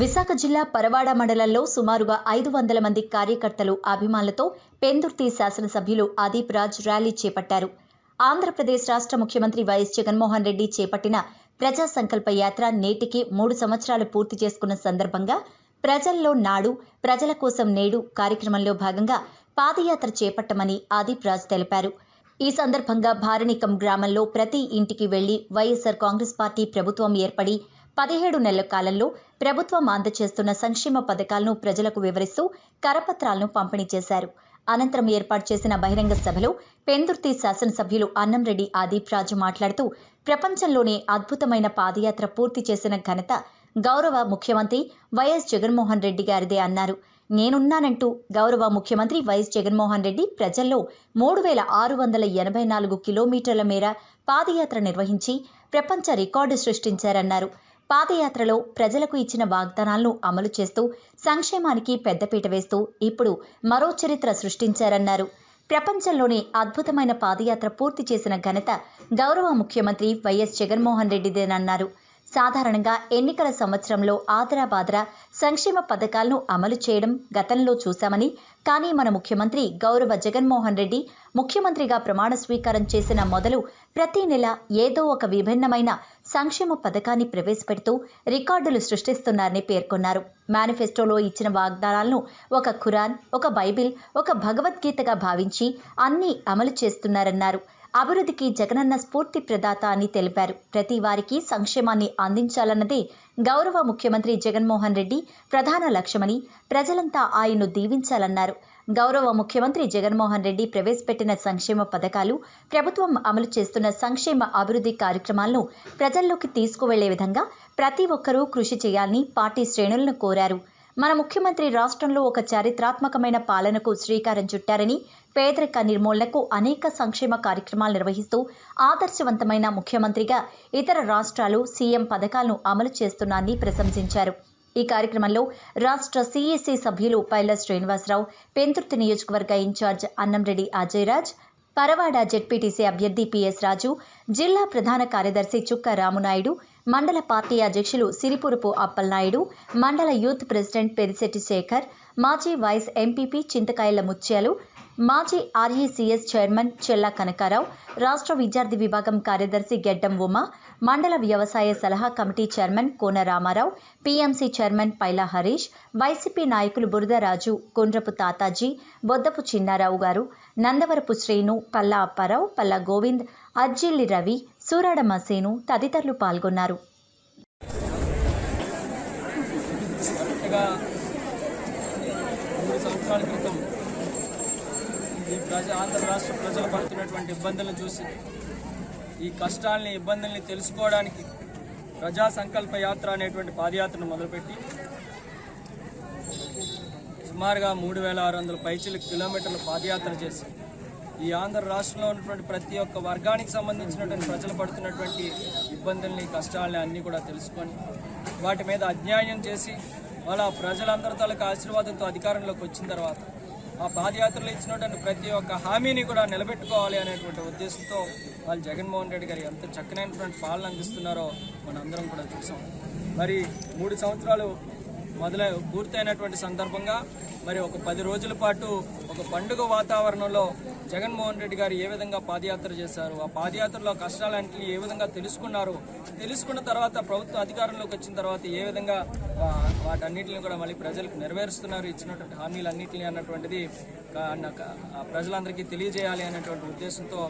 విశాఖ జిల్లా పరవాడ మండలంలో సుమారుగా 500 మంది కార్యకర్తలు అభిమానులతో పెందుర్తి శాసనసభ్యులు ఆదిప్ రాజ్ ర్యాలీ చేపట్టారు. ఆంధ్రప్రదేశ్ రాష్ట్ర ముఖ్యమంత్రి వైఎస్ జగన్మోహన్ రెడ్డి చేపట్టిన ప్రజా సంకల్ప యాత్ర నేటికి 3 సంవత్సరాలు పూర్తి చేసుకున్న సందర్భంగా ప్రజల్లో నాడు ప్రజల కోసం నేడు కార్యక్రమంలో భాగంగా పాదయాత్ర చేపట్టమని ఆదిప్ రాజ్ తెలిపారు. ఈ సందర్భంగా భారణికం గ్రామంలో ప్రతి ఇంటికి వెళ్లి వైఎస్ఆర్ కాంగ్రెస్ పార్టీ ప్రభుత్వం ఏర్పడి 17 నెలల కాలంలో ప్రభుత్వం అందజేస్తున్న సంక్షేమ పథకాలను ప్రజలకు వివరిస్తూ కరపత్రాలను పంపిణీ చేశారు. అనంతరం ఏర్పాటు చేసిన బహిరంగ సభలో పెందుర్తి శాసనసభ్యులు అన్నంరెడ్డి ఆదిప్ రాజ్ మాట్లాడుతూ ప్రపంచంలోనే అద్భుతమైన పాదయాత్ర పూర్తి చేసిన ఘనత గౌరవ ముఖ్యమంత్రి వైఎస్ జగన్మోహన్ రెడ్డి గారిదే అన్నారు. నేనున్నానంటూ గౌరవ ముఖ్యమంత్రి వైఎస్ జగన్మోహన్ రెడ్డి ప్రజల్లో 3684 కిలోమీటర్ల మేర పాదయాత్ర నిర్వహించి ప్రపంచ రికార్డు సృష్టించారన్నారు. పాదయాత్రలో ప్రజలకు ఇచ్చిన వాగ్దానాలను అమలు చేస్తూ సంక్షేమానికి పెద్దపీట వేస్తూ ఇప్పుడు మరో చరిత్ర సృష్టించారన్నారు. ప్రపంచంలోనే అద్భుతమైన పాదయాత్ర పూర్తి చేసిన ఘనత గౌరవ ముఖ్యమంత్రి వైఎస్ జగన్మోహన్ రెడ్డిదేనన్నారు. సాధారణంగా ఎన్నికల సంవత్సరంలో ఆదరాబాదరా సంక్షేమ పథకాలను అమలు చేయడం గతంలో చూశామని, కానీ మన ముఖ్యమంత్రి గౌరవ జగన్మోహన్ రెడ్డి ముఖ్యమంత్రిగా ప్రమాణ స్వీకారం చేసిన మొదలు ప్రతి నెల ఏదో ఒక విభిన్నమైన సంక్షేమ పథకాన్ని ప్రవేశపెడుతూ రికార్డులు సృష్టిస్తున్నారని పేర్కొన్నారు. మేనిఫెస్టోలో ఇచ్చిన వాగ్దానాలను ఒక ఖురాన్, ఒక బైబిల్, ఒక భగవద్గీతగా భావించి అన్నీ అమలు చేస్తున్నారన్నారు. అభివృద్ధికి జగనన్న స్ఫూర్తి ప్రదాత అని తెలిపారు. ప్రతి వారికి సంక్షేమాన్ని అందించాలన్నదే గౌరవ ముఖ్యమంత్రి జగన్మోహన్ రెడ్డి ప్రధాన లక్ష్యమని, ప్రజలంతా ఆయన్ను దీవించాలన్నారు. గౌరవ ముఖ్యమంత్రి జగన్మోహన్ రెడ్డి ప్రవేశపెట్టిన సంక్షేమ పథకాలు, ప్రభుత్వం అమలు చేస్తున్న సంక్షేమ అభివృద్ధి కార్యక్రమాలను ప్రజల్లోకి తీసుకువెళ్లే విధంగా ప్రతి ఒక్కరూ కృషి చేయాలని పార్టీ శ్రేణులను కోరారు. మన ముఖ్యమంత్రి రాష్ట్రంలో ఒక చారిత్రాత్మకమైన పాలనకు శ్రీకారం చుట్టారని, పేదరిక నిర్మూలనకు అనేక సంక్షేమ కార్యక్రమాలు నిర్వహిస్తూ ఆదర్శవంతమైన ముఖ్యమంత్రిగా ఇతర రాష్ట్రాలు సీఎం పథకాలను అమలు చేస్తున్నారని ప్రశంసించారు. ఈ కార్యక్రమంలో రాష్ట్ర సీఈసీ సభ్యులు పైల శ్రీనివాసరావు, పెందుర్తి నియోజకవర్గ ఇన్ఛార్జ్ అన్నంరెడ్డి అజయరాజ్, పరవాడ జెడ్పీటీసీ అభ్యర్థి పిఎస్ రాజు, జిల్లా ప్రధాన కార్యదర్శి చుక్క రామునాయుడు, మండల పార్టీ అధ్యక్షులు సిరిపురపు అప్పలనాయుడు, మండల యూత్ ప్రెసిడెంట్ పెరిశెట్టి శేఖర్, మాజీ వైస్ ఎంపీపీ చింతకాయల ముత్యాలు, మాజీ ఆర్ఈసీఎస్ చైర్మన్ చెల్లా కనకారావు, రాష్ట్ర విద్యార్థి విభాగం కార్యదర్శి గెడ్డం ఉమా, మండల వ్యవసాయ సలహా కమిటీ చైర్మన్ కోన రామారావు, పీఎంసీ చైర్మన్ పైలా హరీష్, వైసీపీ నాయకులు బురదరాజు, కొండ్రపు తాతాజీ, బొద్దపు చిన్నారావు గారు, నందవరపు శ్రీను, పల్లా అప్పారావు, పల్లా గోవింద్, అజ్జిల్లి రవి, సూరాడ మసేను తదితరులు పాల్గొన్నారు. ఆంధ్ర రాష్ట్ర ప్రజలు పడుతున్నటువంటి ఇబ్బందులను చూసి, ఈ కష్టాలని ఇబ్బందుల్ని తెలుసుకోవడానికి ప్రజా సంకల్ప యాత్ర అనేటువంటి పాదయాత్రను మొదలుపెట్టి సుమారుగా 3600 పైచిల కిలోమీటర్ల పాదయాత్ర చేసి ఈ ఆంధ్ర రాష్ట్రంలో ఉన్నటువంటి ప్రతి ఒక్క వర్గానికి సంబంధించినటువంటి ప్రజలు పడుతున్నటువంటి ఇబ్బందుల్ని, కష్టాలని అన్నీ కూడా తెలుసుకొని వాటి మీద అధ్యయనం చేసి వాళ్ళ ప్రజలందరి తాలూకా ఆశీర్వాదంతో అధికారంలోకి వచ్చిన తర్వాత ఆ పాదయాత్రలో ఇచ్చినటువంటి ప్రతి ఒక్క హామీని కూడా నిలబెట్టుకోవాలి అనేటువంటి ఉద్దేశంతో వాళ్ళు జగన్మోహన్ రెడ్డి గారు ఎంత చక్కనైనటువంటి పాలన అందిస్తున్నారో మనందరం కూడా చూసాం. మరి 3 సంవత్సరాలు పూర్తయినటువంటి సందర్భంగా మరి ఒక 10 రోజుల పాటు ఒక పండుగ వాతావరణంలో జగన్మోహన్ రెడ్డి గారు ఏ విధంగా పాదయాత్ర చేశారు, ఆ పాదయాత్రలో కష్టాలన్నింటినీ ఏ విధంగా తెలుసుకున్న తర్వాత ప్రభుత్వం అధికారంలోకి వచ్చిన తర్వాత ఏ విధంగా వాటన్నిటిని కూడా మళ్ళీ ప్రజలకు నెరవేరుస్తున్నారు, ఇచ్చినటువంటి హామీలన్నింటినీ అన్నటువంటిది ప్రజలందరికీ తెలియజేయాలి అనేటువంటి ఉద్దేశంతో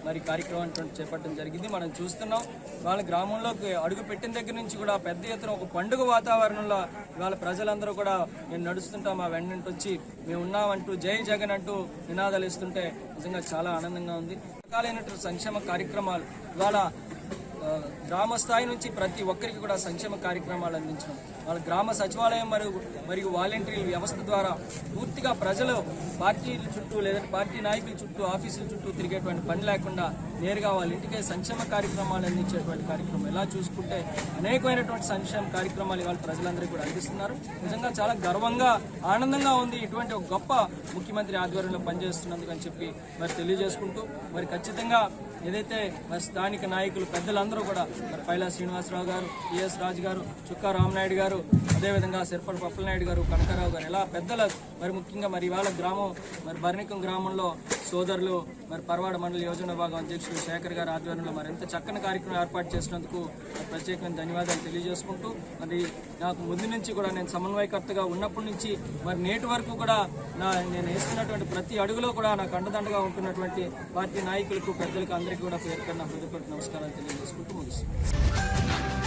మరి కార్యక్రమం చేపట్టడం జరిగింది. మనం చూస్తున్నాం, వాళ్ళ గ్రామంలోకి అడుగు పెట్టిన దగ్గర నుంచి కూడా పెద్ద ఎత్తున ఒక పండుగ వాతావరణంలో ఇవాళ ప్రజలందరూ కూడా మేము నడుస్తుంటాం, మా వెంట వచ్చి మేము ఉన్నామంటూ జై జగన్ అంటూ నినాదాలు ఇస్తుంటే నిజంగా చాలా ఆనందంగా ఉంది. రకాలైనటువంటి సంక్షేమ కార్యక్రమాలు ఇవాళ గ్రామ స్థాయి నుంచి ప్రతి ఒక్కరికి కూడా సంక్షేమ కార్యక్రమాలు అందించడం, వాళ్ళ గ్రామ సచివాలయం మరియు వాలంటీర్ల వ్యవస్థ ద్వారా పూర్తిగా ప్రజలు పార్టీల చుట్టూ లేదంటే పార్టీ నాయకుల చుట్టూ ఆఫీసుల చుట్టూ తిరిగేటువంటి పని లేకుండా నేరుగా వాళ్ళ ఇంటికే సంక్షేమ కార్యక్రమాలు అందించేటువంటి కార్యక్రమం ఇలా చూసుకుంటే అనేకమైనటువంటి సంక్షేమ కార్యక్రమాలు ఇవాళ ప్రజలందరికీ కూడా అందిస్తున్నారు. నిజంగా చాలా గర్వంగా ఆనందంగా ఉంది ఇటువంటి ఒక గొప్ప ముఖ్యమంత్రి ఆధ్వర్యంలో పనిచేస్తున్నందుకు అని చెప్పి మరి తెలియజేసుకుంటూ మరి ఖచ్చితంగా ఏదైతే మరి స్థానిక నాయకులు పెద్దలందరూ అందరూ కూడా మరి పైలా శ్రీనివాసరావు గారు, ఈఎస్ రాజు గారు, చుక్కా రామనాయుడు గారు, అదేవిధంగా సిర్పల్ పప్పలనాయుడు గారు, కనకారావు గారు, ఇలా పెద్దల మరి ముఖ్యంగా మరి ఇవాళ గ్రామం మరి బర్నికం గ్రామంలో సోదరులు మరి పరవాడ మండల యోజన విభాగం అధ్యక్షుడు శేఖర్ గారి ఆధ్వర్యంలో మరి ఎంత చక్కని కార్యక్రమం ఏర్పాటు చేసినందుకు ప్రత్యేకమైన ధన్యవాదాలు తెలియజేసుకుంటూ మరి నాకు ముందు నుంచి కూడా నేను సమన్వయకర్తగా ఉన్నప్పటి నుంచి మరి నేటి వరకు కూడా నేను వేస్తున్నటువంటి ప్రతి అడుగులో కూడా నాకు అండదండగా ఉంటున్నటువంటి పార్టీ నాయకులకు, పెద్దలకు అందరికీ కూడా పేరు నా హృదయపూర్వక నమస్కారాలు తెలియజేసుకుంటూ ముగిస్తాను.